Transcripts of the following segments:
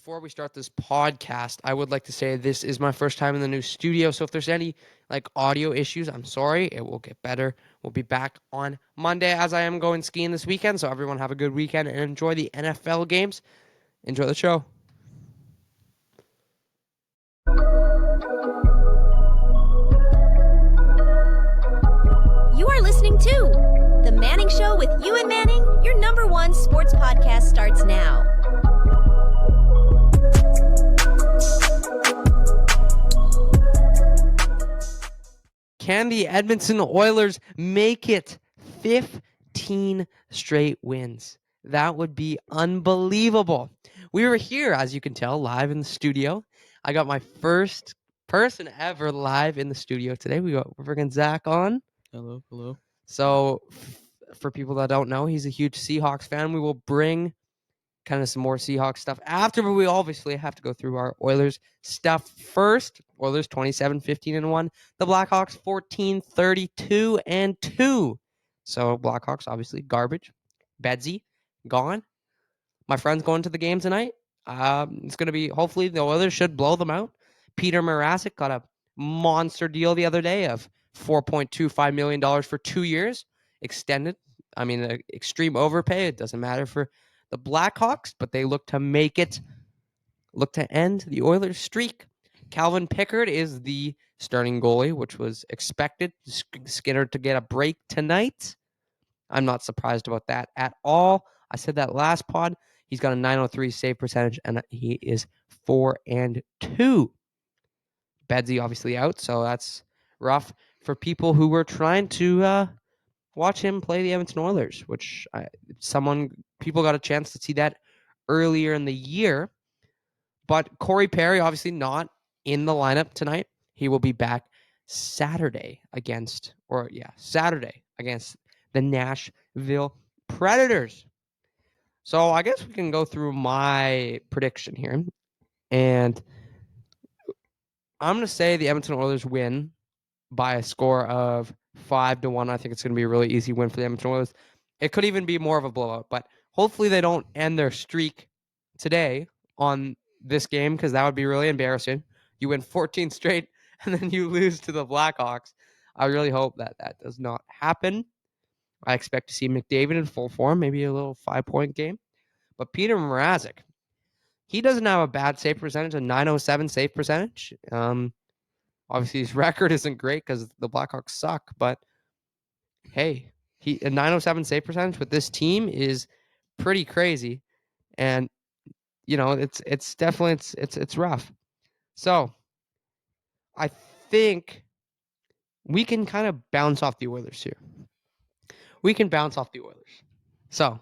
Before we start this podcast, I would like to say this is my first time in the new studio. So if there's any audio issues, I'm sorry. It will get better. We'll be back on Monday as I am going skiing this weekend. So everyone have a good weekend and enjoy the NFL games. Enjoy the show. You are listening to The Manning Show with you and Manning. Your number one sports podcast starts now. Can the Edmonton Oilers make it 15 straight wins? That would be unbelievable. We were here, as you can tell, live in the studio. I got my first person ever live in the studio today. We got freaking Zach on. Hello. So, for people that don't know, he's a huge Seahawks fan. We will bring kind of some more Seahawks stuff after, but we obviously have to go through our Oilers stuff first. Oilers 27-15-1. The Blackhawks 14-32-2. So Blackhawks obviously garbage. Bedsy gone. My friend's going to the game tonight. It's going to be, hopefully the Oilers should blow them out. Peter Mrazek got a monster deal the other day of $4.25 million for 2 years. Extended. I mean, extreme overpay. It doesn't matter for the Blackhawks, but they look to end the Oilers' streak. Calvin Pickard is the starting goalie, which was expected. Skinner to get a break tonight. I'm not surprised about that at all. I said that last pod. He's got a .903 save percentage, and he is 4-2. Bedsy obviously out, so that's rough for people who were trying to watch him play the Edmonton Oilers, which people got a chance to see that earlier in the year. But Corey Perry, obviously not in the lineup tonight. He will be back Saturday against the Nashville Predators. So I guess we can go through my prediction here. And I'm going to say the Edmonton Oilers win by a score of 5-1. I think it's going to be a really easy win for the Edmonton Oilers. It could even be more of a blowout, but hopefully they don't end their streak today on this game, because that would be really embarrassing. You win 14 straight and then you lose to the Blackhawks. I really hope that does not happen. I expect to see McDavid in full form, maybe a little 5-point game. But Peter Mrazek, he doesn't have a bad save percentage, a .907 save percentage. Obviously, his record isn't great because the Blackhawks suck, but hey, a .907 save percentage with this team is pretty crazy, and it's definitely it's rough. So I think we can kind of bounce off the Oilers here. So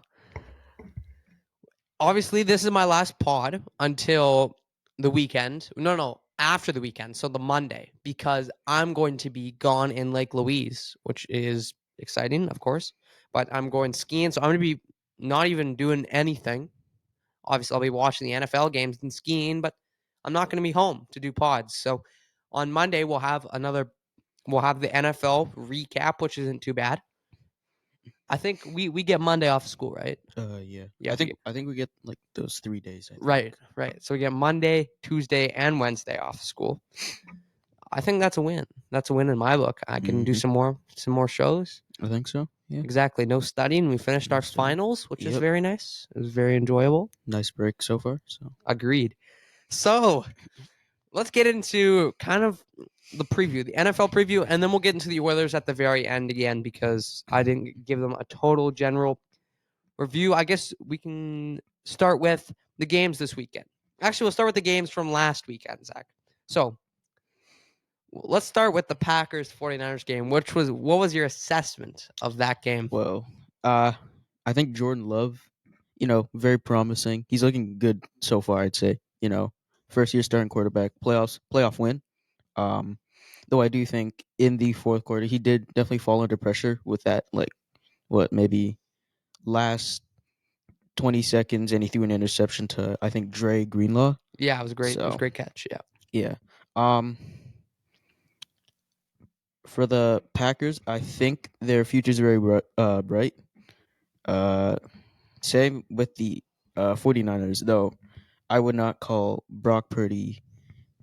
obviously, this is my last pod until the weekend. No, after the weekend, so the Monday, because I'm going to be gone in Lake Louise, which is exciting, of course, but I'm going skiing, so I'm going to be not even doing anything. Obviously, I'll be watching the NFL games and skiing, but I'm not going to be home to do pods. So on Monday, we'll have the NFL recap, which isn't too bad. I think we get Monday off of school, right? Yeah. Yeah, I think we get like those 3 days. Right. So we get Monday, Tuesday, and Wednesday off of school. I think that's a win. That's a win in my book. I can do some more shows. I think so. Yeah. Exactly. No studying. We finished our finals, which is very nice. It was very enjoyable. Nice break so far. So agreed. So let's get into kind of the preview, the NFL preview, and then we'll get into the Oilers at the very end again, because I didn't give them a total general review. I guess we can start with the games this weekend. Actually, we'll start with the games from last weekend, Zach. So let's start with the Packers 49ers game. What was your assessment of that game? Well, I think Jordan Love, very promising. He's looking good so far, I'd say. First year starting quarterback, playoff win. Though I do think in the fourth quarter he did definitely fall under pressure with that, maybe last 20 seconds, and he threw an interception to, I think, Dre Greenlaw. Yeah, it was great. It was a great catch. Yeah. For the Packers, I think their future is very bright. Same with the 49ers, though. I would not call Brock Purdy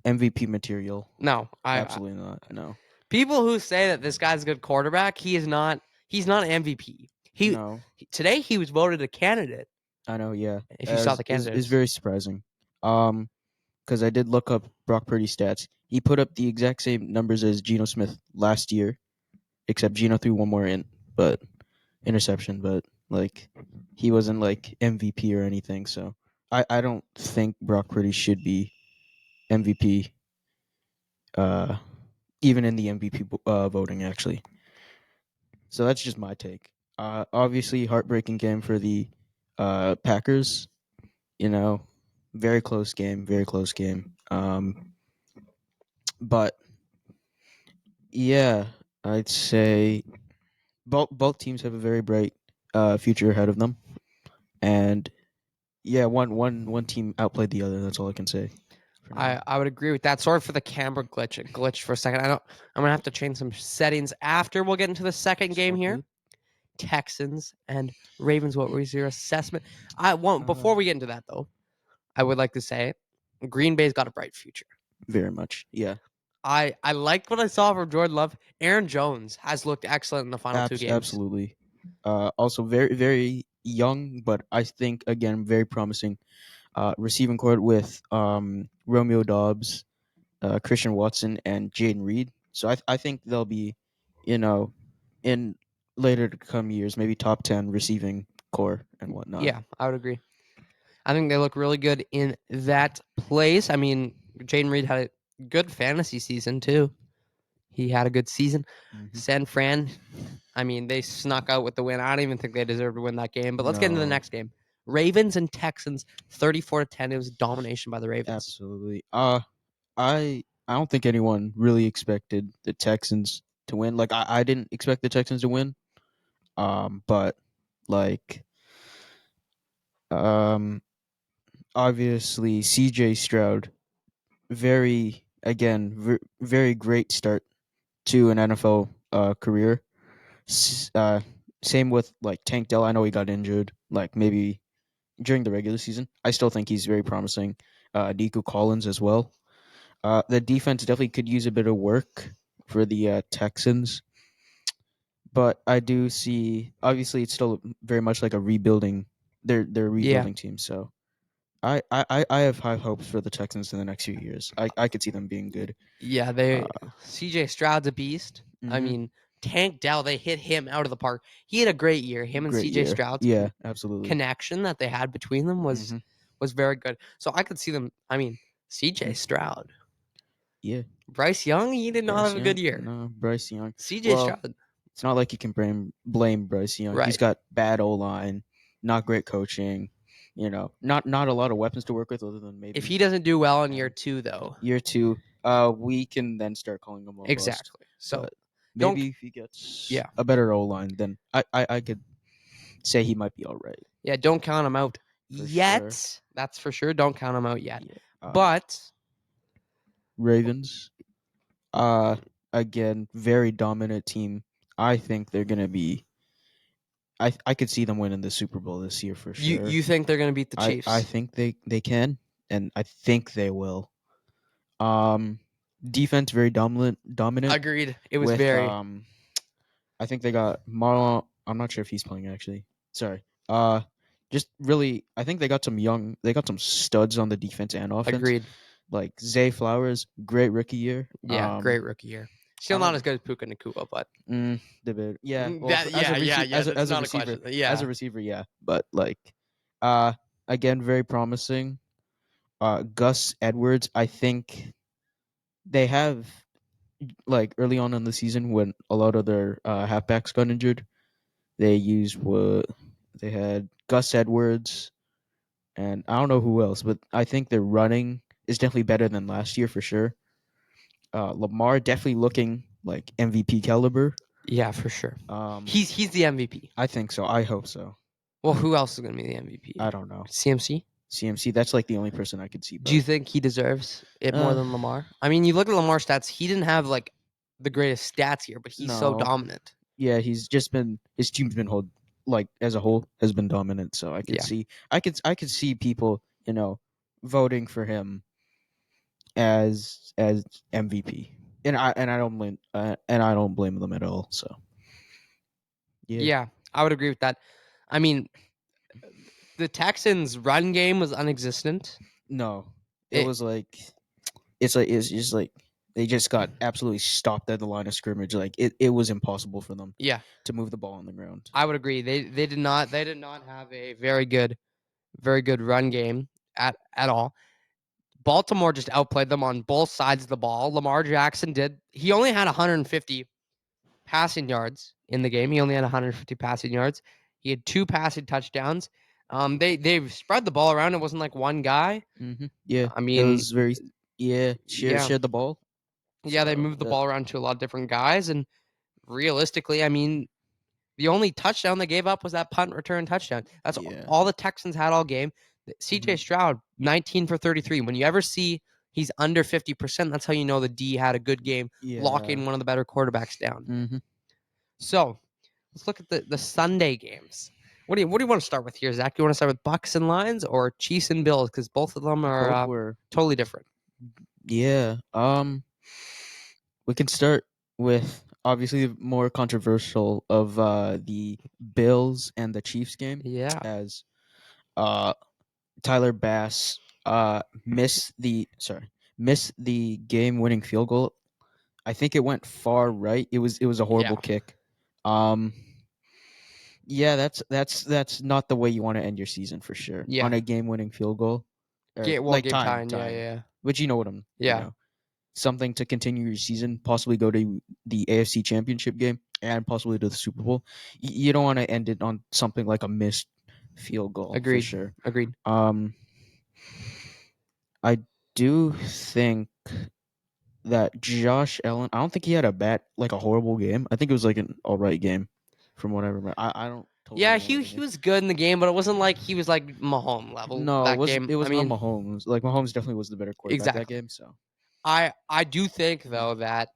MVP material. No, Absolutely not. No. people who say that this guy's a good quarterback, he is not. He's not an MVP. No. Today he was voted a candidate. I know. Yeah. If you saw the Is candidates, very surprising. Because I did look up Brock Purdy stats. He put up the exact same numbers as Geno Smith last year, except Geno threw one more interception, but like he wasn't like MVP or anything. So I don't think Brock Purdy should be MVP. Even in the MVP voting, actually. So that's just my take. Obviously, heartbreaking game for the Packers. You know, very close game, very close game. But yeah, I'd say both teams have a very bright future ahead of them, and yeah, one team outplayed the other. That's all I can say. For now. I would agree with that. Sorry for the camera glitch. It glitched for a second. I'm gonna have to change some settings after we'll get into the second It's game all here. good. Texans and Ravens. What was your assessment? I want before we get into that though, I would like to say Green Bay's got a bright future. Very much, yeah. I liked what I saw from Jordan Love. Aaron Jones has looked excellent in the final two games. Absolutely. Also very very young, but I think again very promising. Receiving court with Romeo Dobbs, Christian Watson, and Jaden Reed. So I think they'll be, in later to come years, maybe top 10 receiving core and whatnot. Yeah, I would agree. I think they look really good in that place. I mean, Jaden Reed had a good fantasy season too. He had a good season. Mhm. San Fran, I mean, they snuck out with the win. I don't even think they deserved to win that game. But let's get into the No. next game. Ravens and Texans, 34-10. It was domination by the Ravens. Absolutely. I don't think anyone really expected the Texans to win. Like I didn't expect the Texans to win. But like obviously CJ Stroud, very great start to an NFL career. Same with like Tank Dell. I know he got injured, like maybe during the regular season. I still think he's very promising. Nico Collins as well. The defense definitely could use a bit of work for the Texans, but I do see. Obviously, it's still very much like a rebuilding. They're a rebuilding team, so I have high hopes for the Texans in the next few years. I could see them being good. Yeah, CJ Stroud's a beast. I mean, Tank Dell, they hit him out of the park. He had a great year. Him and Great CJ year. Stroud's Yeah, absolutely. connection that they had between them was very good. So I could see them. I mean, CJ Stroud. Yeah. Bryce Young, he did not Bryce have a good Young? year. No, Bryce Young. CJ Stroud. It's not like you can blame Bryce Young. Right. He's got bad O line, not great coaching. Not a lot of weapons to work with other than maybe If he doesn't do well in year two, though, year two. We can then start calling him a bust. exactly. So But don't- maybe if he gets Yeah. a better O line, then I could say he might be all right. yeah, don't count him out For yet. sure. That's for sure. Don't count him out yet. Yeah. But Ravens, again, very dominant team. I think they're gonna be. I could see them winning the Super Bowl this year for sure. you think they're going to beat the Chiefs? I think they can, and I think they will. Defense very dominant. Agreed. It was with, very. I think they got Marlon. I'm not sure if he's playing actually. Sorry. Just really, I think they got some studs on the defense and offense. Agreed. Like Zay Flowers, great rookie year. Yeah, great rookie year. Still not as good as Puka Nakua, but Debate. Yeah. Mm, Well, that- as a yeah, rece- yeah, As a, that's as a not a receiver, question. Yeah. as a receiver, yeah. But like, again, very promising. Gus Edwards, I think they have like early on in the season when a lot of their halfbacks got injured. They used what they had Gus Edwards, and I don't know who else, but I think their running is definitely better than last year for sure. Lamar definitely looking like MVP caliber. yeah, for sure. Um, He's the MVP. I think so. I hope so. Well, who else is going to be the MVP? I don't know. CMC? CMC, that's like the only person I could see. Do you think he deserves it more than Lamar? I mean, you look at Lamar's stats. He didn't have like the greatest stats here, but he's so No. dominant. Yeah, his team's been as a whole has been dominant. So I could Yeah. see, I could see people, voting for him as MVP, and I don't blame them at all. So yeah, Yeah, I would agree with that. I mean, the Texans' run game was non-existent. no, it It, was like it's just like they just got absolutely stopped at the line of scrimmage. Like it was impossible for them yeah, to move the ball on the ground. I would agree. They did not have a very good run game at all. Baltimore just outplayed them on both sides of the ball. Lamar Jackson did. He only had 150 passing yards in the game. He only had 150 passing yards. He had 2 passing touchdowns. They've spread the ball around. It wasn't like one guy. Yeah, I it mean, was very yeah, shared the ball. yeah. They So moved the ball around to a lot of different guys, and realistically, I mean, the only touchdown they gave up was that punt return touchdown. That's yeah, all the Texans had all game. CJ Mhm. Stroud, 19 for 33. When you ever see he's under 50%, that's how you know the D had a good game, yeah. locking one of the better quarterbacks down. Mm-hmm. So let's look at the Sunday games. What do you want to start with here, Zach? You want to start with Bucks and Lions or Chiefs and Bills? Because both of them are Both were totally different. yeah. We can start with obviously the more controversial of the Bills and the Chiefs game, Yeah. as uh Tyler Bass missed the game winning field goal. I think it went far right. It was a horrible Yeah. kick. Um yeah, that's not the way you want to end your season for sure. Yeah. On a game winning field goal. Or Game time, time. Yeah, yeah. But you know what Yeah. something to continue your season, possibly go to the AFC Championship game and possibly to the Super Bowl. You don't want to end it on something like a missed field goal for Agreed. sure. Agreed. I do think that Josh Allen. I don't think he had a horrible game. I think it was like an all right game, from what I remember. I don't totally Yeah, remember the he game. was good in the game, but it wasn't like he was like Mahomes level No, that game. it I was not mean, Mahomes. Like Mahomes definitely was the better quarterback that exactly. game. So I do think though that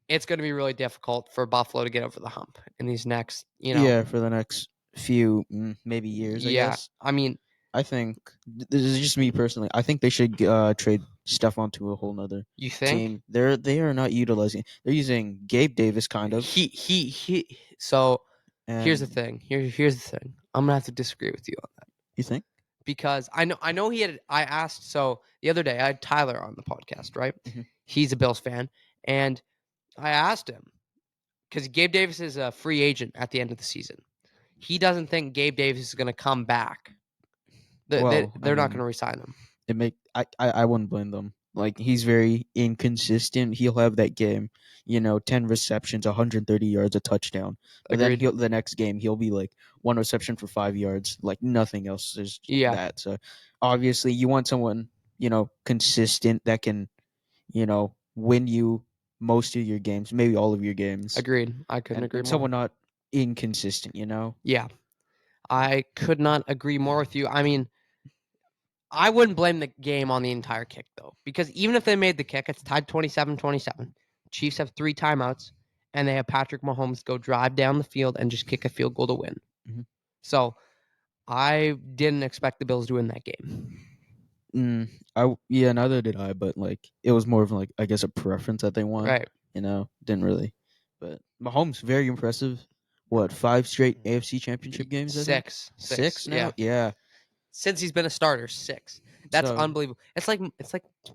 it's going to be really difficult for Buffalo to get over the hump in these next, yeah, for the next few maybe years, I yeah. guess. I mean, I think this is just me personally. I think they should trade Stephon to a whole nother you think team. They are not utilizing. They're using Gabe Davis kind of. he so here's the And thing. Here's the thing. I'm going to have to disagree with you on that you think? because I know I asked so the other day I had Tyler on the podcast, right? Mhm. He's a Bills fan and I asked him because Gabe Davis is a free agent at the end of the season. He doesn't think Gabe Davis is going to come back. Well, I They're not going to mean, resign him. I wouldn't blame them. Like he's very inconsistent. He'll have that game, 10 receptions, 130 yards, a touchdown. But then Agreed. the next game he'll be like one reception for 5 yards, like nothing else is Yeah, that. So obviously you want someone, consistent that can, win you most of your games, maybe all of your games. agreed. I couldn't agree And more. someone not inconsistent. Yeah, I could not agree more with you. I mean, I wouldn't blame the game on the entire kick, though, because even if they made the kick, it's tied 27-27. Chiefs have 3 timeouts, and they have Patrick Mahomes go drive down the field and just kick a field goal to win. Mhm. So I didn't expect the Bills to win that game. Neither did I, but like it was more of like I guess a preference that they want. Right. Didn't really. But Mahomes very impressive. What 5 straight AFC Championship games? I think 6. 6 Yeah. now. Yeah. Since he's been a starter, 6. That's So unbelievable. It's like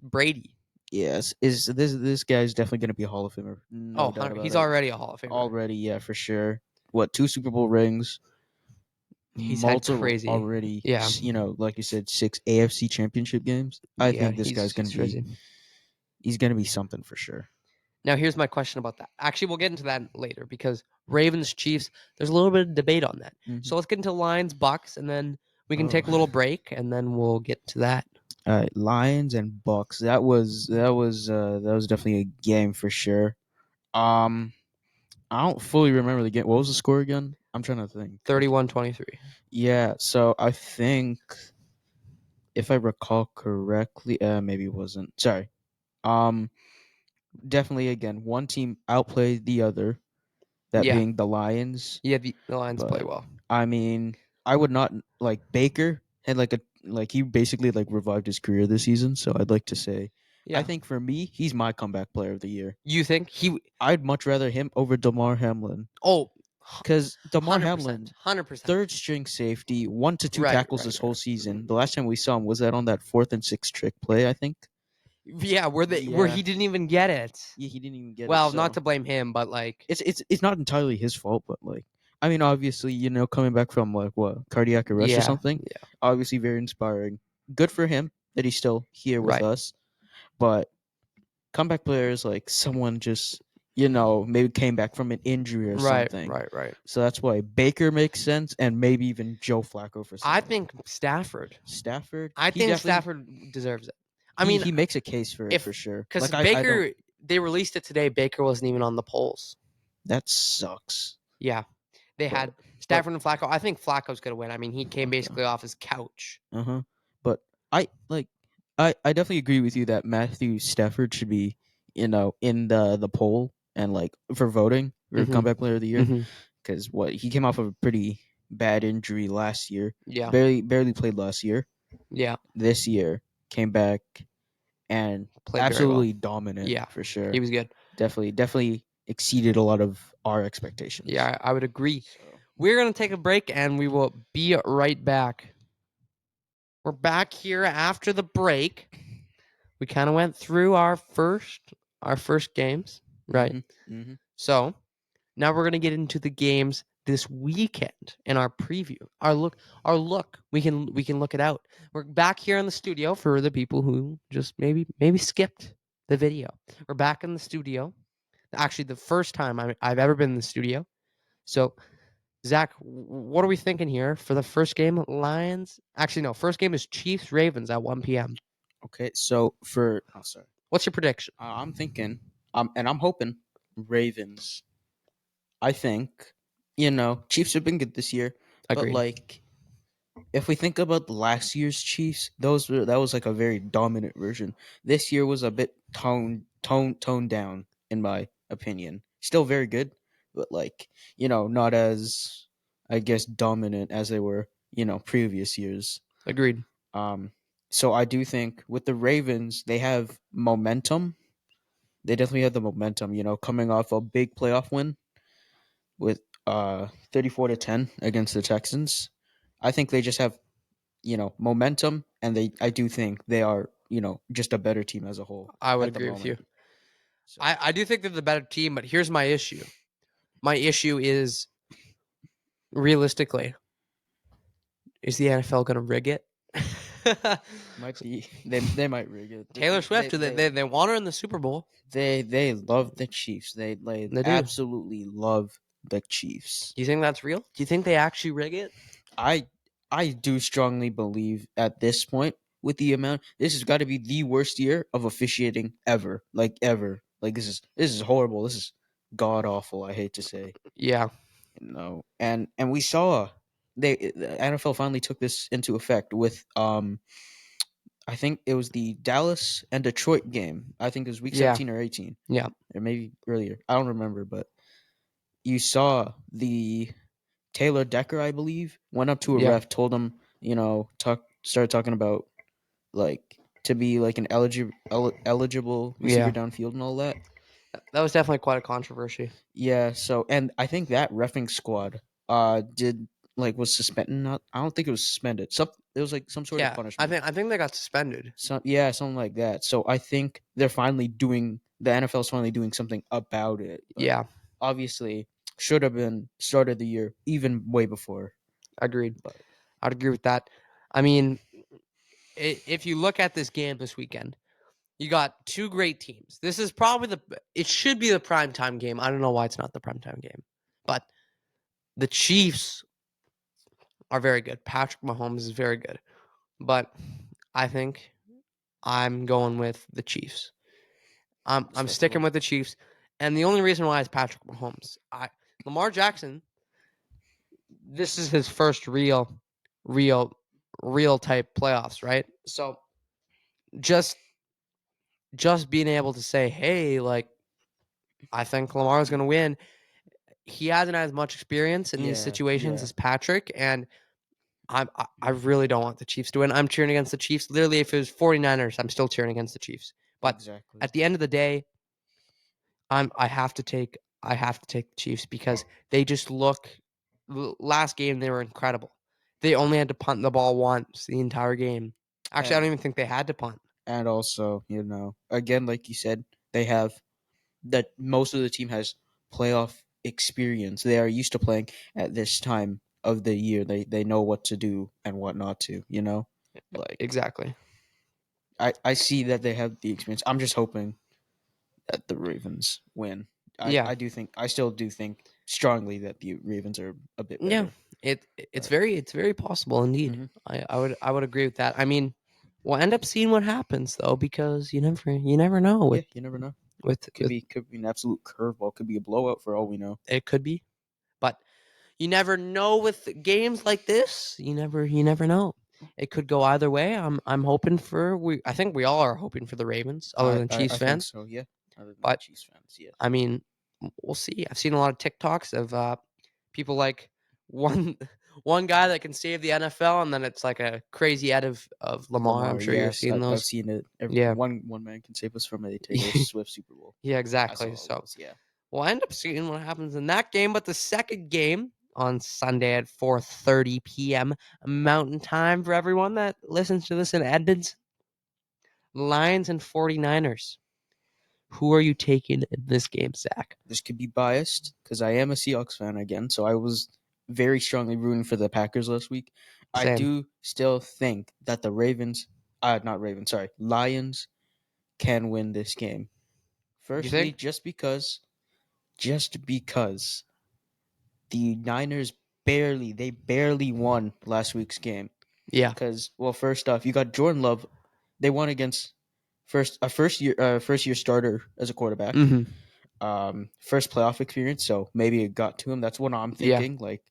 Brady. yes, is this guy's definitely going to be a Hall of Famer? No Oh, doubt about he's it. already a Hall of Famer. Already, yeah, for sure. What 2 Super Bowl rings? He's had Multiple crazy. already. Yeah. Like you said, 6 AFC Championship games. I Yeah, think this guy's going he's to be. crazy. He's going to be something for sure. Now, here's my question about that. Actually, we'll get into that later because Ravens, Chiefs, there's a little bit of debate on that. Mhm. So let's get into Lions, Bucks, and then we can take a little break, and then we'll get to that. All right, Lions and Bucks. That was definitely a game for sure. I don't fully remember the game. What was the score again? I'm trying to think. 31-23. Yeah, so I think if I recall correctly, maybe it wasn't. Sorry. Definitely again, one team outplayed the other, that Yeah. being the Lions. Yeah, the Lions play But well. I mean, I would not like Baker had like a he basically like revived his career this season. So I'd like to say, Yeah. I think for me, he's my comeback player of the year. You think he? I'd much rather him over Damar Hamlin Oh, because Damar 100%. Hamlin, 100%. third string safety, 1 to 2 Right, tackles right, this right. whole season. The last time we saw him was that on that 4th and 6 trick play, I think. Yeah, where Yeah. he didn't even get it. Yeah, he didn't even get it. Well, So not to blame him, but like it's not entirely his fault, but like I mean, obviously, coming back from like what cardiac arrest or yeah, something, yeah, obviously very inspiring. Good for him that he's still here with right, us, but comeback players like someone just maybe came back from an injury or right, something. right. So that's why Baker makes sense, and maybe even Joe Flacco for some. I think Stafford. Stafford. I he think definitely Stafford deserves it. I he, mean, he makes a case for it if for sure. because Like I don't. Baker, they released it today. Baker wasn't even on the polls. That sucks. Yeah, they had But Stafford and Flacco. I think Flacco's gonna win. I mean, he came Okay. basically off his couch. But I definitely agree with you that Matthew Stafford should be in the poll and like for voting for Mhm. comeback player of the year Mhm. because he came off of a pretty bad injury last year. Yeah, Barely played last year. yeah, This year came back and played very well. absolutely dominant. Yeah, for sure. he was good. Definitely exceeded a lot of our expectations. Yeah, I would agree. So, We're gonna take a break and we will be right back. We're back here after the break. We kind of went through our first games, right? Mm-hmm. So now we're gonna get into the games this weekend in our preview. Our look. We can look it out. We're back here in the studio for the people who just maybe skipped the video. We're back in the studio. Actually, the first time I've ever been in the studio. So, Zach, what are we thinking here for the first game? Lions. Actually, no. First game is Chiefs Ravens at 1 p.m. Okay, so sorry. What's your prediction? I'm thinking, and I'm hoping Ravens. I think, Chiefs have been good this year, but Agreed. like, if we think about last year's Chiefs, that was like a very dominant version. This year was a bit toned down, in my opinion. Still very good, but like, not as, I guess, dominant as they were, previous years. Agreed. So I do think with the Ravens, they have momentum. They definitely have the momentum, coming off a big playoff win with 34-10 against the Texans. I think they just have, momentum, and I do think they are, just a better team as a whole I would at the agree with you. moment. So, I do think they're the better team, but here's my issue. My issue is realistically, is the NFL going to rig it? might be they might rig it. Taylor Swift, they want her in the Super Bowl. They love the Chiefs. They do. absolutely love the Chiefs. Do you think that's real? Do you think they actually rig it? I do strongly believe at this point with the amount this has got to be the worst year of officiating ever. Like ever. Like this is horrible. This is god awful, I hate to say. Yeah. And we saw the NFL finally took this into effect with I think it was the Dallas and Detroit game. I think it was week Yeah. 17 or 18. Yeah. Or maybe earlier. I don't remember, but you saw the Taylor Decker, I believe, went up to a Yeah. ref, told him, started talking about like to be like an eligible receiver Yeah. downfield and all that. That was definitely quite a controversy. Yeah, so and I think that reffing squad did was suspended. Not I don't think it was suspended. It was like some sort of punishment. I think they got suspended. Something like that. So I think the NFL's finally doing something about it. But Yeah. obviously should have been started the year even way before. Agreed. But I'd agree with that. I mean, if you look at this game this weekend, you got two great teams. This is probably it should be the primetime game. I don't know why it's not the primetime game. But the Chiefs are very good. Patrick Mahomes is very good. But I think I'm going with the Chiefs. I'm sticking with the Chiefs. And the only reason why is Patrick Mahomes. Lamar Jackson, this is his first real type playoffs, right? So just being able to say, hey, like, I think Lamar's going to win. He hasn't had as much experience in these situations as Patrick, and I really don't want the Chiefs to win. I'm cheering against the Chiefs. Literally, if it was 49ers, I'm still cheering against the Chiefs. But Exactly. at the end of the day, I have to take the Chiefs because they just look. Last game they were incredible. They only had to punt the ball once the entire game. Actually, I don't even think they had to punt. And also, again, like you said, they have that most of the team has playoff experience. They are used to playing at this time of the year. They know what to do and what not to, Like Exactly. I see that they have the experience. I'm just hoping that the Ravens win. Yeah. I still do think strongly that the Ravens are a bit Yeah. better. It's very possible indeed. Mhm. I would agree with that. I mean, we'll end up seeing what happens though, because you never know with Yeah, you never know. with, Could be an absolute curveball. Could be a blowout for all we know. it could be, but you never know with games like this. You never know. It could go either way. I'm hoping for I think we all are hoping for the Ravens, other than Chiefs I think fans. so. Yeah, other than But Chiefs fans. Yes. I mean, we'll see. I've seen a lot of TikToks of people like one one guy that can save the NFL, and then it's like a crazy ad of Lamar. I'm sure you've yes, seen I've those. seen it. Yeah. One man can save us from a Taylor Swift Super Bowl. Yeah, I saw exactly. all So those. Yeah. we'll end up seeing what happens in that game. But the second game on Sunday at 4:30 p.m. Mountain Time for everyone that listens to this in Edmonton, Lions and 49ers. Who are you taking in this game, Zach? This could be biased because I am a Seahawks fan again, so I was very strongly rooting for the Packers last week. I Same. do still think that the Lions can win this game. Firstly, think? just because the Niners barely won last week's game. Yeah. Because, well, first off, you got Jordan Love. They won against first year starter as a quarterback. Mm-hmm. First playoff experience, so maybe it got to him. That's what I'm Yeah. thinking. Like,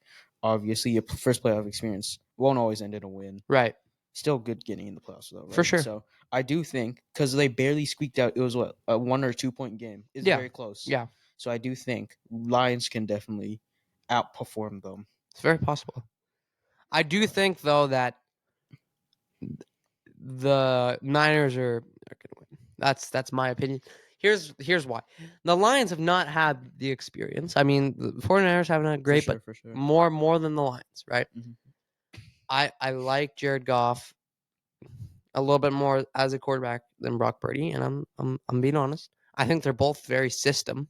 obviously, your first playoff experience won't always end in a win. Right. Still good getting in the playoffs, though. Right? For sure. So I do think because they barely squeaked out. It was what, a 1 or 2 point game. It's Yeah. very close. Yeah. So I do think Lions can definitely outperform them. It's very possible. I do think though that the Niners are going to win. That's my opinion. Here's why. The Lions have not had the experience. I mean, the 49ers haven't had great, but For sure. more than the Lions, right? Mhm. I like Jared Goff a little bit more as a quarterback than Brock Purdy, and I'm being honest. I think they're both very system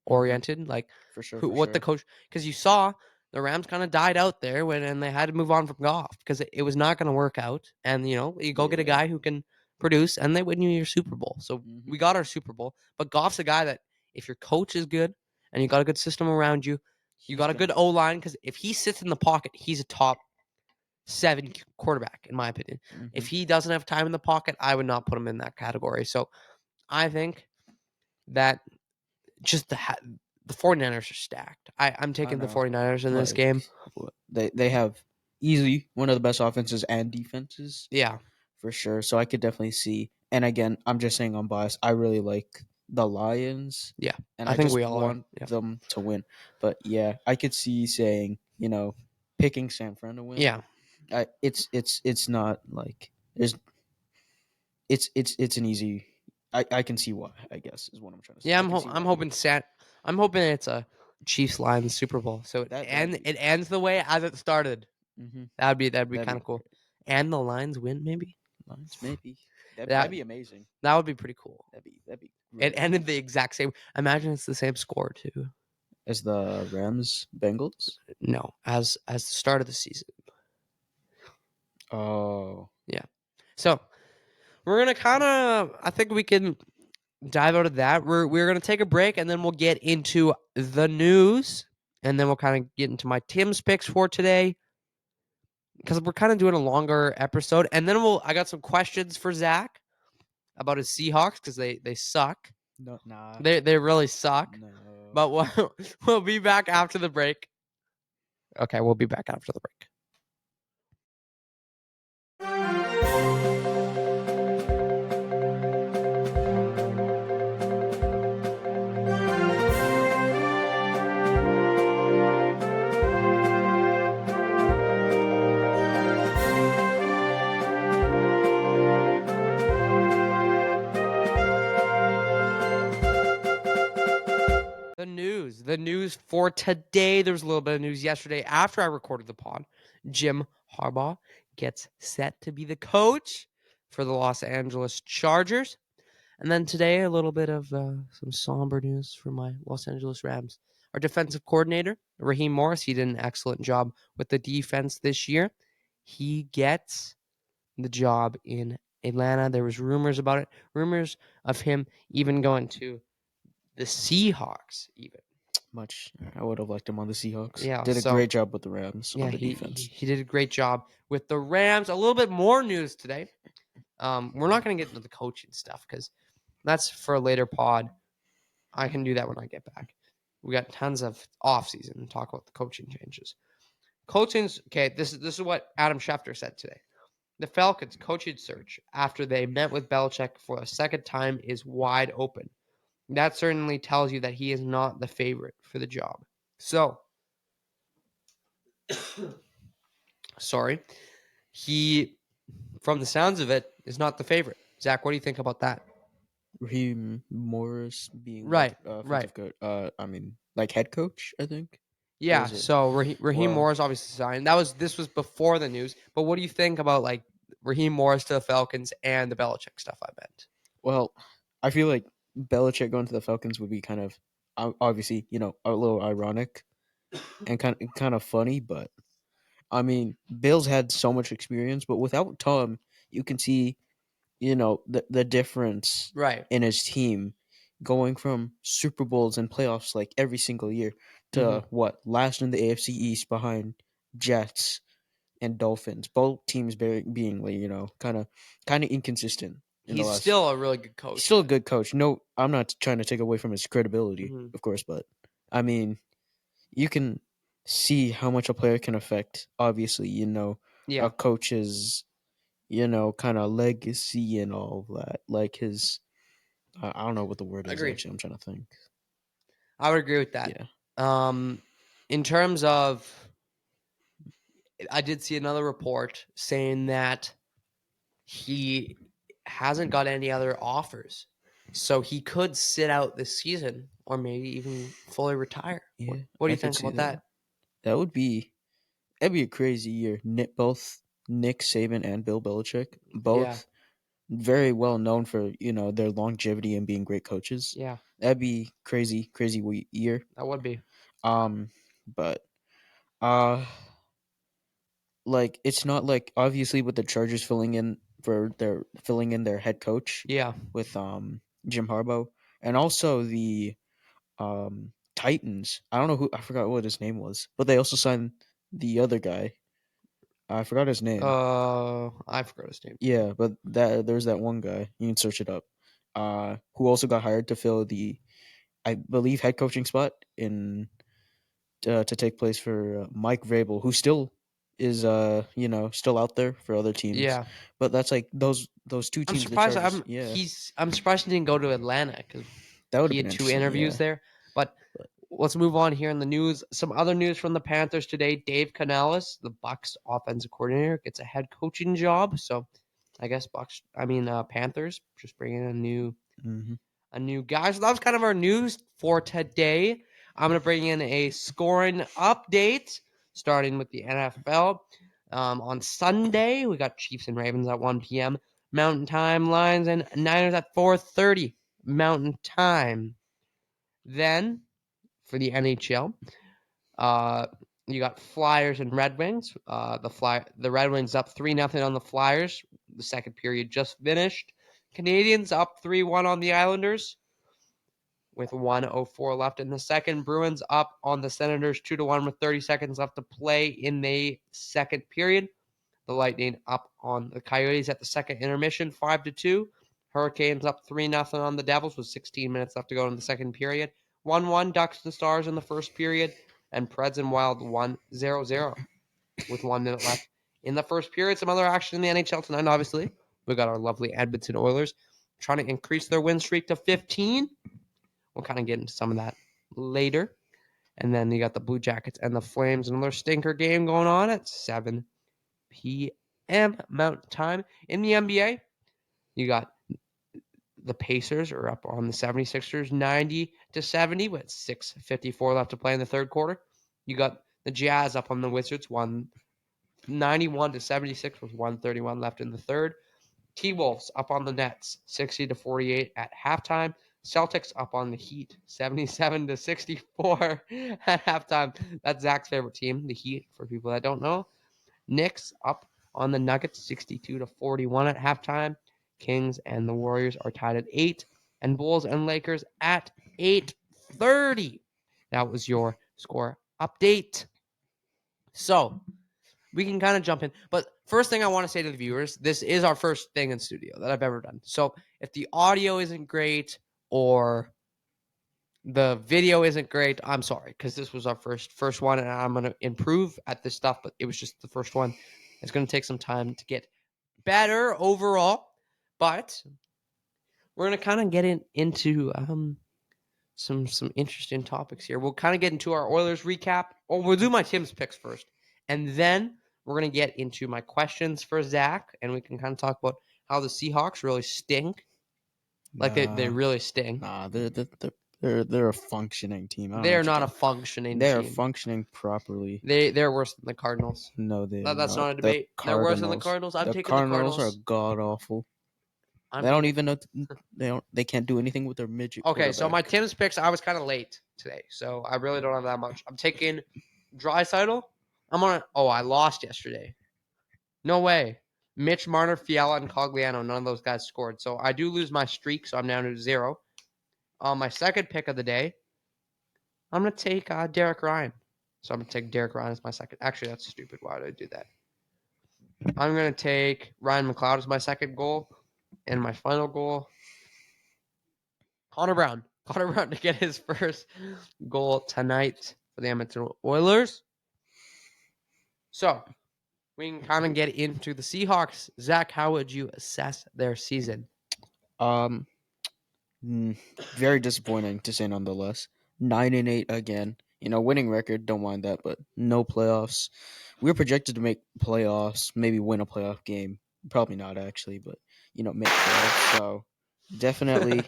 oriented. Like For sure. what the coach, because you saw the Rams kind of died out there and they had to move on from Goff because it was not going to work out. And you go get a Yeah. guy who can produce, and they win you your Super Bowl. So we got our Super Bowl, but Goff's a guy that if your coach is good and you got a good system around you, you got a good O line. Because if he sits in the pocket, he's a top 7 quarterback in my opinion. If he doesn't have time in the pocket, I would not put him in that category. So I think that just the 49ers are stacked. I'm taking the know. 49ers in this Like, game. They have easily one of the best offenses and defenses. Yeah. For sure. So I could definitely see. And again, I'm just saying I'm biased. I really like the Lions. Yeah. And I think just we all want are. Yeah. them to win. But yeah, I could see saying, picking San Fran to win. Yeah. It's not like there's it's an easy. I can see why. I guess is what I'm trying to say. Yeah, I can see I'm why. hoping it's a Chiefs Lions Super Bowl. So it ends the way as it started. Mhm. That'd be kind be of cool. And the Lions win maybe. Lions maybe. That- That'd be amazing. That would be pretty cool. That'd be. It ended the exact same. Imagine it's the same score too. As the Rams Bengals. No, as the start of the season. Oh. Yeah. So we're gonna I think we can dive out of that. We're gonna take a break and then we'll get into the news, and then we'll kind of get into my Tim's picks for today, because we're kind of doing a longer episode. And then I got some questions for Zach about his Seahawks because they suck. No, nah. They really suck. No. But we'll be back after the break. Okay, we'll be back after the break. the news for today. There was a little bit of news yesterday after I recorded the pod. Jim Harbaugh gets set to be the coach for the Los Angeles Chargers. And then today, a little bit of some somber news for my Los Angeles Rams. Our defensive coordinator, Raheem Morris, he did an excellent job with the defense this year. He gets the job in Atlanta. There was rumors about it. Rumors of him even going to the Seahawks even. I would have liked him on the Seahawks. Yeah, Did a so great job with the Rams yeah, on the he defense. he did a great job with the Rams. A little bit more news today. We're not going to get into the coaching stuff because that's for a later pod. I can do that when I get back. We got tons of off season to talk about the coaching changes. Coaching's okay. This is what Adam Schefter said today. The Falcons' coaching search after they met with Belichick for a second time is wide open. That certainly tells you that he is not the favorite for the job. So, sorry, he, from the sounds of it, is not the favorite. Zach, what do you think about that? Raheem Morris being Right, offensive coach. I mean, like head coach, I think. Yeah, is it? so Raheem Well- Morris obviously signed. This was before the news. But what do you think about like Raheem Morris to the Falcons and the Belichick stuff I meant? Well, I feel like Belichick going to the Falcons would be kind of obviously, a little ironic and kind of funny, but I mean, Bill's had so much experience, but without Tom, you can see, the difference Right. in his team going from Super Bowls and playoffs like every single year to last in the AFC East behind Jets and Dolphins. Both teams being like, kind of inconsistent in the He's last. still a really good coach. He's still a good coach. No, I'm not trying to take away from his credibility, Mhm. of course, but I mean, you can see how much a player can affect. Obviously, Yeah. a coach's, kind of legacy and all of that. Like his, I don't know what the word is Agreed. actually. I'm trying to think. I would agree with that. Yeah. In terms of, I did see another report saying that he hasn't got any other offers. So he could sit out this season or maybe even fully retire. Yeah. What do I you could think see about that? That'd be a crazy year. Both Nick Saban and Bill Belichick, both Yeah. very well known for their longevity and being great coaches. Yeah, That'd be crazy year. that would be. But uh, like it's not like obviously with the Chargers filling in their head coach Yeah. with Jim Harbaugh, and also the Titans. I forgot what his name was, but they also signed the other guy. I forgot his name. I forgot his name. Yeah, but there's that one guy. You can search it up. Who also got hired to fill the, I believe, head coaching spot to take place for Mike Vrabel, who still is still out there for other teams. Yeah, But that's like those two I'm teams. surprised. The Chargers, I'm surprised he didn't go to Atlanta because that would he have had been 2 interesting. interviews there. But let's move on here in the news. Some other news from the Panthers today. Dave Canales, the Bucs offensive coordinator, gets a head coaching job. So I guess Panthers just bringing Mm-hmm. a new guy. So that was kind of our news for today. I'm going to bring in a scoring update, starting with the NFL. On Sunday, we got Chiefs and Ravens at 1 p.m. Mountain Time, Lions and Niners at 4:30 Mountain Time. Then, for the NHL, you got Flyers and Red Wings. The Red Wings up 3-0 on the Flyers. The second period just finished. Canadians up 3-1 on the Islanders with 1:04 left in the second. Bruins up on the Senators 2-1 with 30 seconds left to play in the second period. The Lightning up on the Coyotes at the second intermission 5-2. Hurricanes up 3-0 on the Devils with 16 minutes left to go in the second period. 1-1 Ducks and Stars in the first period. And Preds and Wild 1-0 with 1 minute left in the first period. Some other action in the NHL tonight, obviously. We got our lovely Edmonton Oilers trying to increase their win streak to 15. We'll kind of get into some of that later. And then you got the Blue Jackets and the Flames. Another stinker game going on at 7 p.m. Mountain Time. In the NBA, you got The Pacers are up on the 76ers 90-70 with 6:54 left to play in the third quarter. You got the Jazz up on the Wizards 91-76 with 131 left in the third. T-Wolves up on the Nets 60-48 at halftime. Celtics up on the Heat 77-64 at halftime. That's Zach's favorite team, the Heat, for people that don't know. Knicks up on the Nuggets 62-41 at halftime. Kings and the Warriors are tied at 8, and Bulls and Lakers at 8:30. That was your score update. So we can kind of jump in. But first thing I want to say to the viewers, this is our first thing in studio that I've ever done. So if the audio isn't great or the video isn't great, I'm sorry, because this was our first one, and I'm going to improve at this stuff, but it was just the first one. It's going to take some time to get better overall, but we're going to kind of get into some interesting topics here. We'll kind of get into our Oilers recap, or we'll do my Tim's picks first, and then we're going to get into my questions for Zach, and we can kind of talk about how the Seahawks really stink. Like they really stink. Nah, they're a functioning team. I don't know They're what you're not a talking- functioning They are team. functioning properly. They're worse than the Cardinals. No, That's not a debate. They're worse than the Cardinals. I've taken the Cardinals Cardinals. are god awful. I'm They don't taking- even know. They can't do anything with their midget. Okay, so my quarterback. Tim's picks, I was kind of late today, so I really don't have that much. I'm taking Draisaitl. I lost yesterday. No way. Mitch Marner, Fiala, and Cogliano, none of those guys scored. So I do lose my streak, so I'm down to 0. My second pick of the day, I'm going to take Derek Ryan. So I'm going to take Derek Ryan as my second. Actually, that's stupid. Why did I do that? I'm going to take Ryan McLeod as my second goal. And my final goal, Connor Brown. Connor Brown to get his first goal tonight for the Edmonton Oilers. So we can kind of get into the Seahawks. Zach, how would you assess their season? Very disappointing to say nonetheless. 9-8 again. Winning record. Don't mind that, but no playoffs. We were projected to make playoffs, maybe win a playoff game. Probably not actually, but make playoffs. So definitely,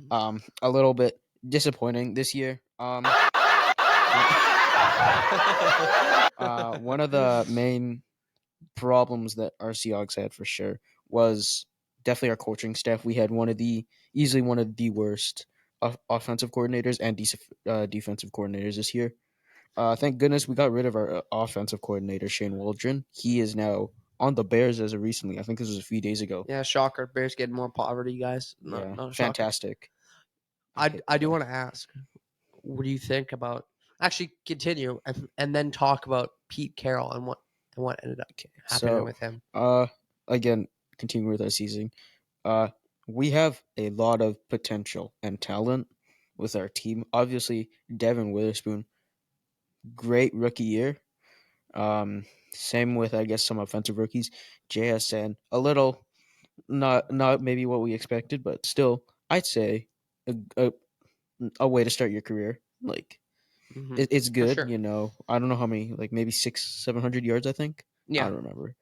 a little bit disappointing this year. One of the main problems that our Seahawks had for sure was definitely our coaching staff. We had easily one of the worst offensive coordinators and defensive coordinators this year. Thank goodness we got rid of our offensive coordinator, Shane Waldron. He is now on the Bears as of recently. I think this was a few days ago. Yeah, shocker. Bears getting more poverty, guys. Not fantastic. I do want to ask, what do you think about? Actually, continue and then talk about Pete Carroll and what ended up happening with him. Again, continuing with our season, we have a lot of potential and talent with our team. Obviously, Devin Witherspoon, great rookie year. Same with I guess some offensive rookies. JSN, a little not maybe what we expected, but still, I'd say a way to start your career. Like it's good. Sure. I don't know how many, like maybe 600-700 yards. I think. Yeah. I don't remember.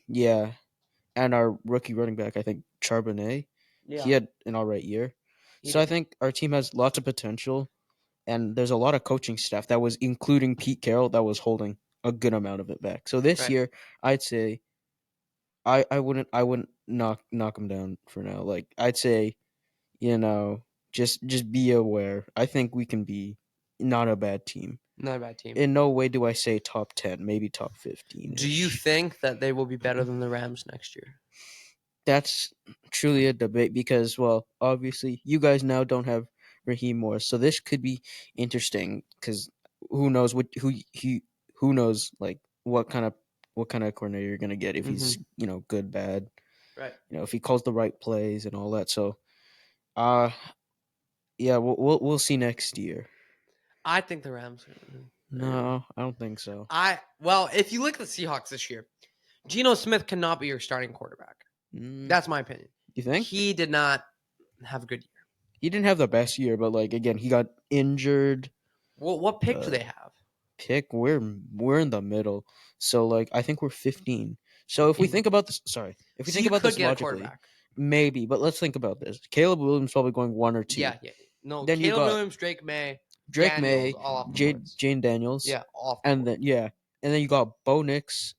Yeah, and our rookie running back, I think Charbonnet, he had an alright year. I think our team has lots of potential, and there's a lot of coaching staff that was, including Pete Carroll, that was holding a good amount of it back. So this year, I'd say, I wouldn't knock him down for now. Like I'd say, just be aware. I think we can be not a bad team. Not a bad team. In no way do I say top 10, maybe top 15. Do you think that they will be better than the Rams next year? That's truly a debate because, well, obviously you guys now don't have Raheem Morris, so this could be interesting because who knows who knows like what kind of coordinator you're gonna get if he's good, bad, right? If he calls the right plays and all that. So, yeah, we'll see next year. I think the Rams. No, I don't think so. Well, if you look at the Seahawks this year, Geno Smith cannot be your starting quarterback. That's my opinion. You think? He did not have a good year. He didn't have the best year, but like again, he got injured. Well, what pick do they have? We're in the middle, so like I think we're 15. So if we think about this, if we think about this logically, maybe, but let's think about this. Caleb Williams probably going 1 or 2. Yeah. No, Then you Caleb got Williams, Drake May, Drake Daniels, May, all off the boards. Jane Daniels, Yeah, off the and board. then you got Bo Nix.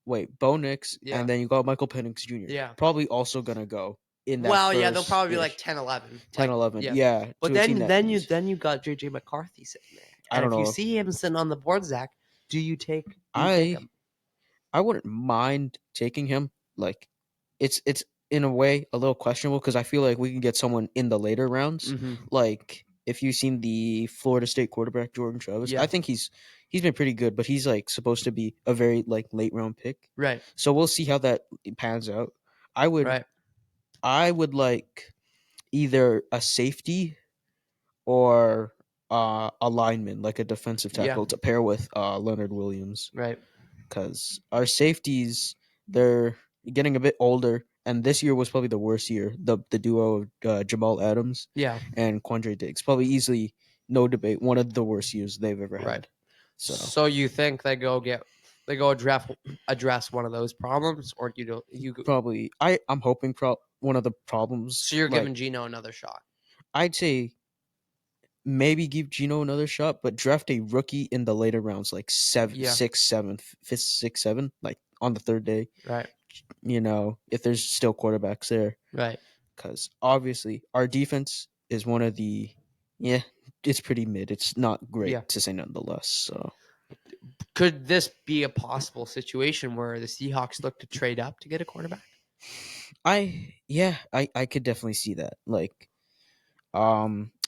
Bo Nix, Yeah. and then you got Michael Penix Jr. Yeah. Probably also gonna go in that. Well, first yeah, they'll probably be like 10, 11. 10, 11. Yeah. But to a team that needs- then you got JJ McCarthy sitting there. I And don't if you know. see him sitting on the board, Zach, do you take him? I wouldn't mind taking him. Like, it's in a way a little questionable because I feel like we can get someone in the later rounds. Like, if you've seen the Florida State quarterback Jordan Travis, Yeah. I think he's been pretty good, but he's like supposed to be a very like late round pick. Right. So we'll see how that pans out. I would like either a safety or a lineman, like a defensive tackle, to pair with Leonard Williams. Right. Because our safeties, they're getting a bit older, and this year was probably the worst year. The duo of Jamal Adams and Quandre Diggs, probably easily, no debate, one of the worst years they've ever had. Right. So you think they go address one of those problems, or you probably I'm hoping one of the problems. So you're giving Gino another shot. I'd say maybe give Gino another shot, but draft a rookie in the later rounds, like 6th, 7th, 5th, 6th, 7th, like on the third day. Right. If there's still quarterbacks there. Right. Because obviously our defense is one of the, it's pretty mid. It's not great to say nonetheless. So could this be a possible situation where the Seahawks look to trade up to get a quarterback? I could definitely see that. Like,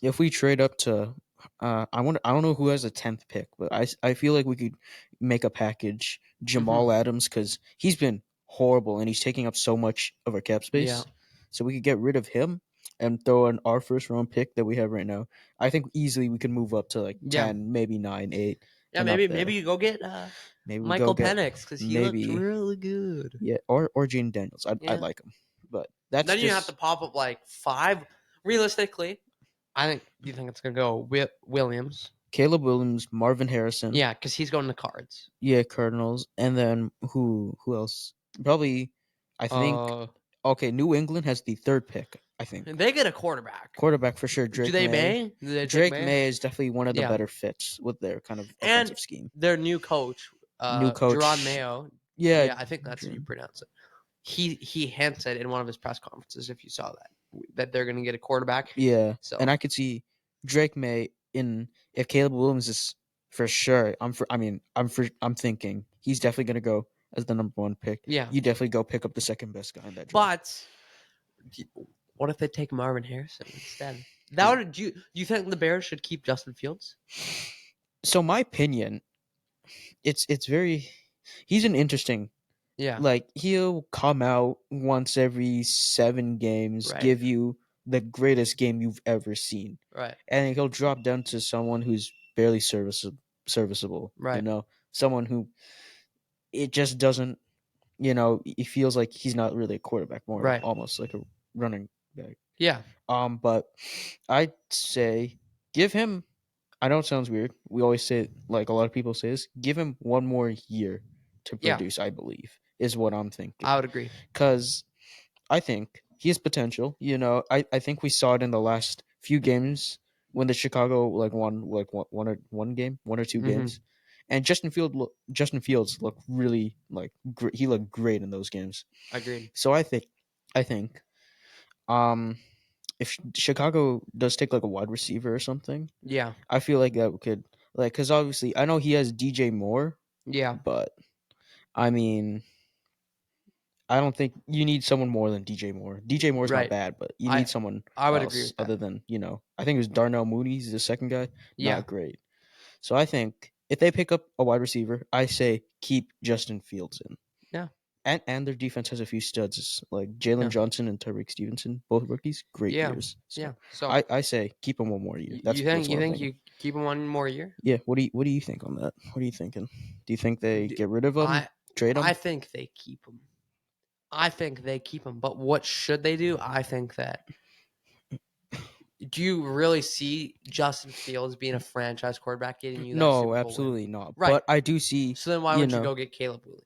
if we trade up to, I don't know who has a 10th pick, but I feel like we could make a package Jamal Adams because he's been horrible and he's taking up so much of our cap space. Yeah. So we could get rid of him and throw in our first round pick that we have right now. I think easily we can move up to like 10, maybe 9, 8. Yeah, maybe you go get Michael Penix because he looks really good. Yeah, or Jane Daniels. I like him, but then you have to pop up like 5. Realistically, do you think it's gonna go Williams, Caleb Williams, Marvin Harrison? Yeah, because he's going to Cards. Yeah, Cardinals, and then who else? Probably, I think. Okay, New England has the 3rd pick. I think they get a quarterback. Quarterback for sure. Drake May. Drake May is definitely one of the better fits with their kind of offensive scheme. Their new coach, Jerron Mayo. Yeah, I think that's how you pronounce it. He hinted in one of his press conferences, if you saw that they're going to get a quarterback. Yeah, and I could see Drake May if Caleb Williams is for sure. I'm thinking he's definitely going to go as the number 1 pick. Yeah, you definitely go pick up the second best guy in that draft. But what if they take Marvin Harrison instead? Do you think the Bears should keep Justin Fields? So my opinion, it's very. He's an interesting. Yeah. Like, he'll come out once every 7 games, give you the greatest game you've ever seen. Right. And he'll drop down to someone who's barely serviceable. Right. Someone who it just doesn't, he feels like he's not really a quarterback, more almost like a running back. Yeah. But I'd say give him, I know it sounds weird. We always say, like a lot of people say this, give him 1 more year to produce, I believe, is what I'm thinking. I would agree. Because I think he has potential. I think we saw it in the last few games when the Chicago won one or two games. And Justin Fields looked really he looked great in those games. Agreed. So I think if Chicago does take a wide receiver or something, I feel like that could because obviously I know he has DJ Moore. Yeah. But I mean, I don't think you need someone more than DJ Moore. DJ Moore's not bad, but you need someone I would else agree with other than, I think it was Darnell Mooney's the second guy. Not great. So I think if they pick up a wide receiver, I say keep Justin Fields in. Yeah. And their defense has a few studs like Jalen Johnson and Tyreek Stevenson, both rookies, great years. So So I say keep them 1 more year. You think you keep him 1 more year? Yeah. What do you think on that? What are you thinking? Do you think they get rid of him? Trade him? I think they keep him. But what should they do? I think that. Do you really see Justin Fields being a franchise quarterback getting you that Super Bowl absolutely win? not. Right. But I do see. So then why would you go get Caleb Williams?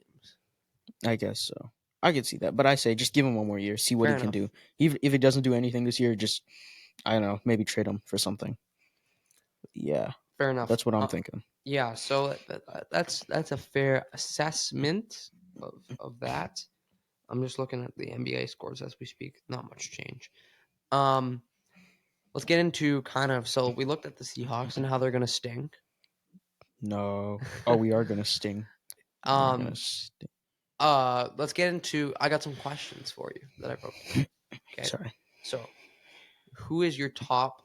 I guess so. I could see that, but I say just give him one more year, see what Fair he can enough. do. If he doesn't do anything this year, just I don't know, maybe trade him for something. Yeah, Fair enough. that's what I'm thinking. Yeah, so that's a fair assessment of that. I'm just looking at the NBA scores as we speak. Not much change. Let's get into so we looked at the Seahawks and how they're gonna sting. No, oh, we are gonna sting. We are gonna Um, sting. let's get into. I got some questions for you that I wrote down. Okay, Sorry, so who is your top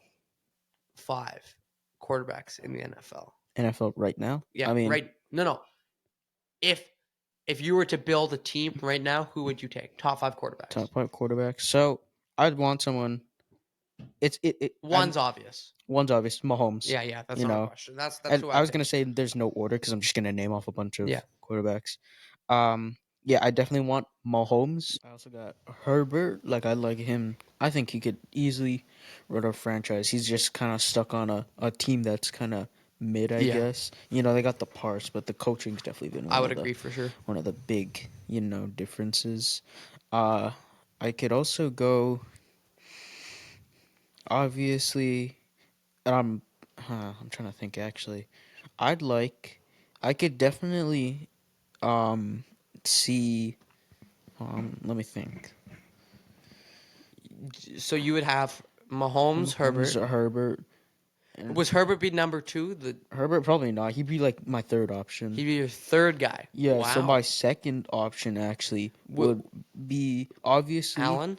5 quarterbacks in the NFL? NFL right now. Yeah, I mean, right. No. If you were to build a team right now, who would you take? Top 5 quarterbacks. top 5 quarterbacks. So I'd want someone. One's obvious. One's obvious. Mahomes. Yeah. That's you not a know, question. That's and who I I was pick. gonna say there's no order because I'm just gonna name off a bunch of Yeah. quarterbacks. Yeah, I definitely want Mahomes. I also got Herbert. Like I like him. I think he could easily run a franchise. He's just kind of stuck on a team that's kind of mid, I Yeah. guess. They got the parts, but the coaching's definitely been I would agree for sure. one of the big differences. I could also go. Obviously, I'm trying to think actually. I could definitely see let me think. So you would have Mahomes, Herbert. Herbert. And Was Herbert be number 2? Herbert probably not. He'd be like my third option. He'd be your third guy. Yeah, Wow. so my second option actually would be obviously Allen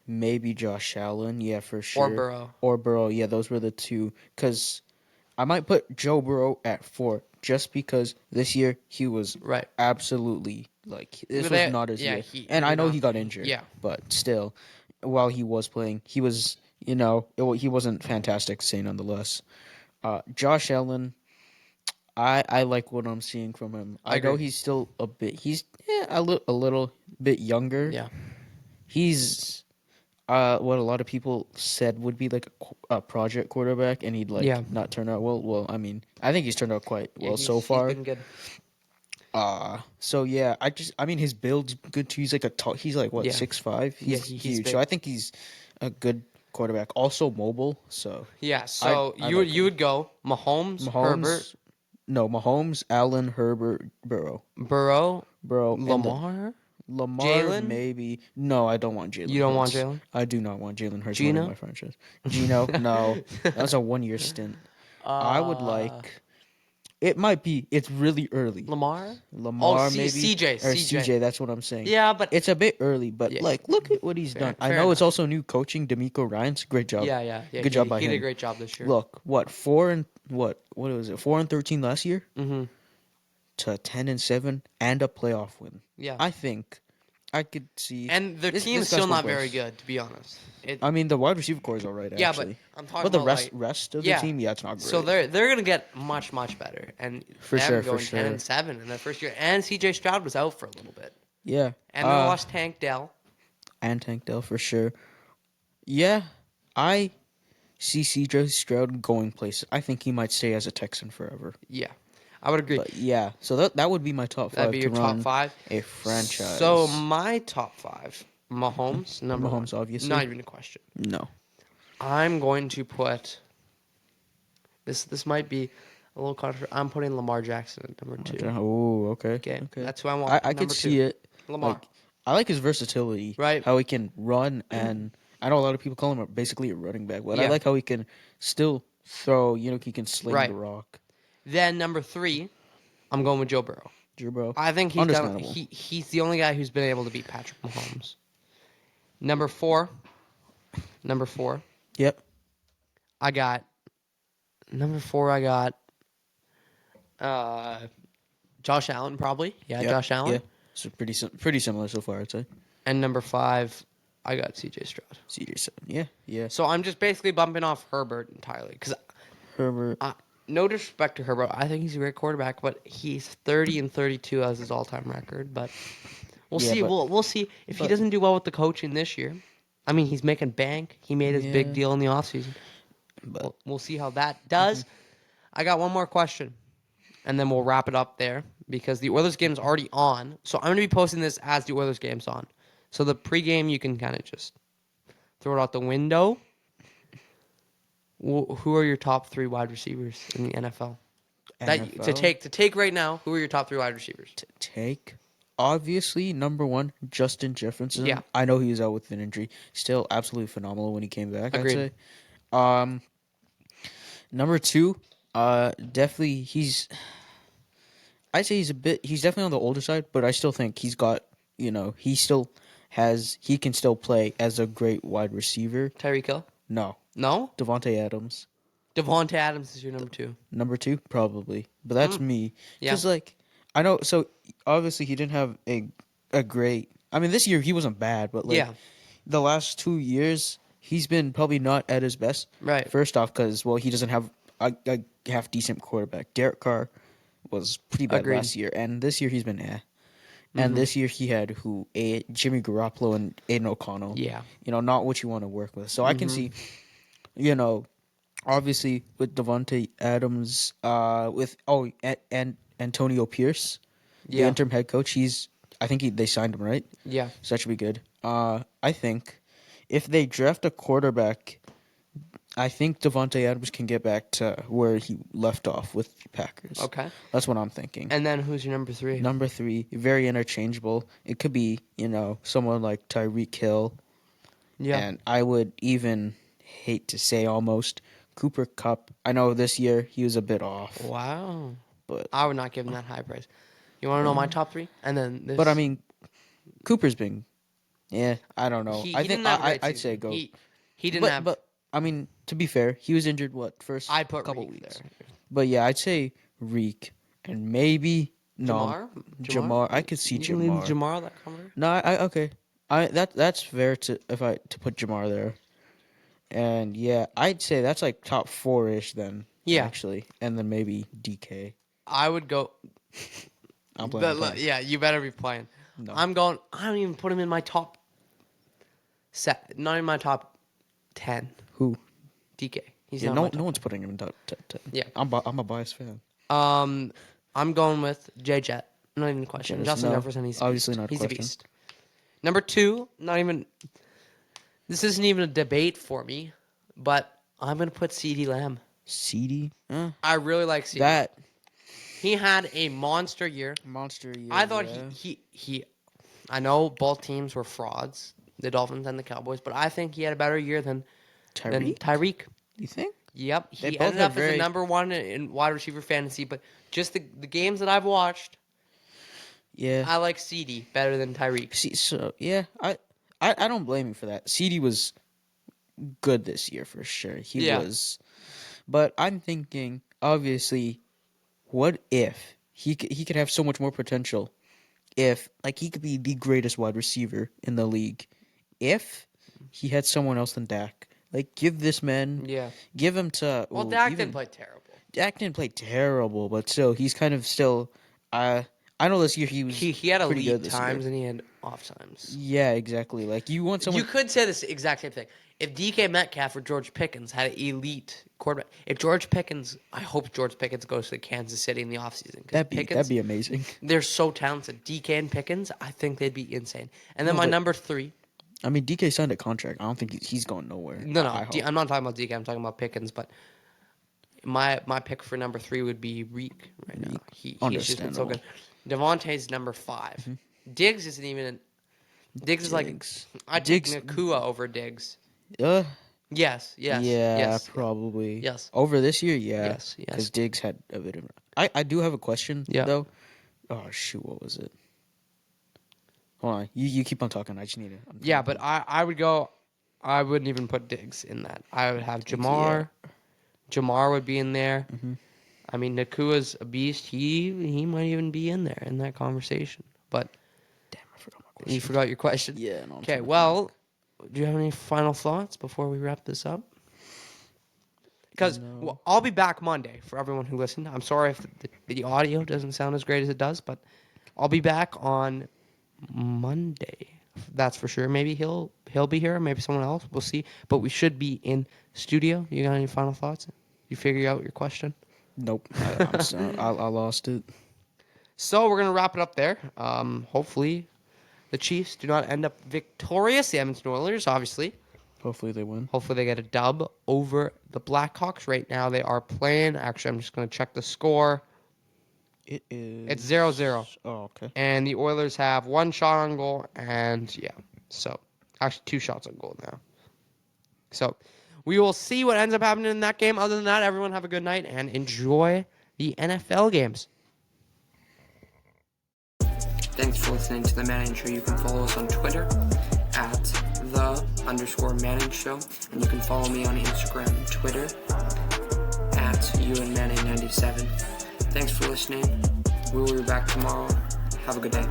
maybe Josh Allen, yeah, for sure. or Burrow. Or Burrow, yeah, those were the two. Because I might put Joe Burrow at 4 just because this year he was Right. absolutely this was not his year. He And I did know not- he got injured. Yeah. But still, while he was playing, he was, he wasn't fantastic to say nonetheless. Josh Allen, I like what I'm seeing from him. I know agree. he's still a little bit younger. Yeah. He's what a lot of people said would be like a project quarterback, and he'd Yeah. not turn out well. Well, I mean, I think he's turned out quite well so He's far. been good. So yeah, I mean, his build's good too. He's like he's like what Yeah. 6'5". He's he's huge. big. So I think he's a good quarterback. Also mobile. So Yeah, so I you like you would go Mahomes, Herbert, Mahomes, Allen, Herbert, Burrow, and then Lamar. Lamar, Jalen? maybe. No, I don't want Jalen. You don't want Hurts. Jalen? I do not want Jalen Hurts Geno? running my franchise. Gino, no, that was a 1-year stint. I would like. It might be. It's really early. Lamar. Lamar, maybe. CJ. Or CJ. That's what I'm saying. Yeah, but It's a bit early, but Yeah. look at what he's done. I fair know it's enough. also new coaching. D'Amico Ryans, great job. yeah. Good job by He did a him. great job this year. Look, what 4-13 last year Mm-hmm. to 10-7 and a playoff win. Yeah. I think I could see. And their this- team is this still guy's not one very place. good, to be honest. I mean, the wide receiver core is all right. Yeah, actually. but I'm talking But the about rest of the yeah. team, yeah, it's not great. So they're gonna get much better, and For them sure, for going sure. 10-7 in their first year. And CJ Stroud was out for a little bit, yeah, and they lost Tank Dell. and Tank Dell for sure. Yeah, I see CJ Stroud going places. I think he might stay as a Texan forever. Yeah, I would agree. But yeah, so that would be my top 5 That'd be to your run top 5. a franchise. So my top 5, Mahomes, number Mahomes, 1. obviously. Not even a question. No. I'm going to put this might be a little controversial. I'm putting Lamar Jackson at number 2. Oh, okay. Okay, Okay. that's who I want. I could number see 2. it. Lamar. Like, I like his versatility. Right. How he can run, and I know a lot of people call him basically a running back, but I Yeah. like how he can still throw. He can sling Right. the rock. Then number 3, I'm going with Joe Burrow. Joe Burrow. I think Understandable. he's the only guy who's been able to beat Patrick Mahomes. Number 4. Yep. I got Josh Allen probably. Yeah, Yep. Josh Allen. Yeah. So pretty similar so far, I'd say. And number 5, I got CJ Stroud. CJ7. Yeah. Yeah. So I'm just basically bumping off Herbert entirely because Herbert. no disrespect to Herbert, I think he's a great quarterback, but he's 30-32 as his all-time record. But we'll Yeah, see. but- We'll see if he but- doesn't do well with the coaching this year. I mean, he's making bank. He made his big Yeah. deal in the offseason. But We'll see how that does. I got one more question, and then we'll wrap it up there because the Oilers game's already on. So I'm going to be posting this as the Oilers game's on. So the pregame, you can kind of just throw it out the window. Who are your top 3 wide receivers in the NFL? To take right now, who are your top 3 wide receivers? To take, obviously, number 1, Justin Jefferson. Yeah. I know he was out with an injury. Still absolutely phenomenal when he came back, Agreed. I'd say. Number 2, definitely I'd say he's definitely on the older side, but I still think he's got, he can still play as a great wide receiver. Tyreek Hill? No. No? Devontae Adams. Devontae Adams is your number 2. Number 2, probably. But that's me. Yeah. Because, I know, so obviously he didn't have a great, this year he wasn't bad, but, the last 2 years, he's been probably not at his best. Right. First off, because, he doesn't have a half-decent quarterback. Derek Carr was pretty bad Agreed. last year, and this year he's been And this year he had Jimmy Garoppolo and Aiden O'Connell. Yeah. Not what you want to work with. So I can see, obviously with Devontae Adams, and Antonio Pierce, the interim head coach. I think they signed him, right? Yeah. So that should be good. I think if they draft a quarterback, I think Devontae Adams can get back to where he left off with the Packers. Okay. That's what I'm thinking. And then who's your number 3? Number 3, very interchangeable. It could be, someone like Tyreek Hill. Yeah. And I would even hate to say almost Cooper Kupp. I know this year he was a bit off. Wow. But I would not give him that high praise. You want to know my top 3? And then this. But Cooper's been, I don't know. He I think didn't have a great I'd season. say go. He didn't have. But to be fair, he was injured first I put couple Reek weeks. there. But yeah, I'd say Reek and maybe Jamar. I could see you can leave Jamar. Jamar that cover. No, okay. That's fair to put Jamar there. And yeah, I'd say that's like top 4-ish then. Yeah. Actually, and then maybe DK. I would go. I'm playing. Yeah, you better be playing. No. I don't even put him in my top set. Not in my top 10. Who? DK. He's Yeah, not no in my top one's putting him in top 10. Yeah. I'm a biased fan. 10. I'm going with J Jet. Not even a question. Jet is- Justin no, Jefferson. He's a obviously beast. not a He's a question. beast. Number 2. Not even. This isn't even a debate for me, but I'm gonna put CeeDee Lamb. CD? I really like CeeDee. That He had a monster year. monster year. I thought yeah. he I know both teams were frauds, the Dolphins and the Cowboys, but I think he had a better year than Tyreek. You think? Yep. They He both ended had up as the number 1 in wide receiver fantasy, but just the games that I've watched, Yeah. I like CeeDee better than Tyreek. See, so yeah, I don't blame you for that. CD was good this year for sure. He was, but I'm thinking obviously, what if he could have so much more potential? If he could be the greatest wide receiver in the league, if he had someone else than Dak. Give this man, give him to. Well, Dak didn't play terrible. Dak didn't play terrible, but still, he's kind of still. I know this year he was. He had pretty good elite this times year. and he had off times. Yeah, exactly. You want someone. You could say this exact same thing. If DK Metcalf or George Pickens had an elite quarterback, I hope George Pickens goes to Kansas City in the offseason. That'd be amazing. They're so talented. DK and Pickens, I think they'd be insane. And then my number 3. DK signed a contract. I don't think he's going nowhere. No. I'm not talking about DK. I'm talking about Pickens. But my pick for number 3 would be Reek right now. He's just been so good. Devontae's number 5. Diggs isn't even. Diggs is I'd take Nakua over Diggs. Yes. Yeah, probably. Yes. Over this year, yeah. Yes. Because Diggs had a bit of. I do have a question though. Oh shoot, what was it? Hold on, you keep on talking. I just need it. Yeah, but I would go. I wouldn't even put Diggs in that. I would have Jamar. Yeah. Jamar would be in there. Mm-hmm. Nakua's a beast. He might even be in there in that conversation. But damn, I forgot my question. you forgot your question. Yeah. No, okay. Well, do you have any final thoughts before we wrap this up? Because I'll be back Monday for everyone who listened. I'm sorry if the audio doesn't sound as great as it does, but I'll be back on Monday. That's for sure. Maybe he'll be here. Maybe someone else. We'll see. But we should be in studio. You got any final thoughts? You figure out your question? Nope. I'm sorry. I lost it. So we're going to wrap it up there. Hopefully the Chiefs do not end up victorious. The Edmonton Oilers, obviously. Hopefully they win. Hopefully they get a dub over the Blackhawks. Right now they are playing. Actually, I'm just going to check the score. It is. It's 0-0. Oh, okay. And the Oilers have 1 shot on goal. And, yeah. So, actually 2 shots on goal now. So, we will see what ends up happening in that game. Other than that, everyone have a good night and enjoy the NFL games. Thanks for listening to The Manning Show. You can follow us on Twitter at @the_Manning Show. And you can follow me on Instagram and Twitter at UNManning97. Thanks for listening. We will be back tomorrow. Have a good day.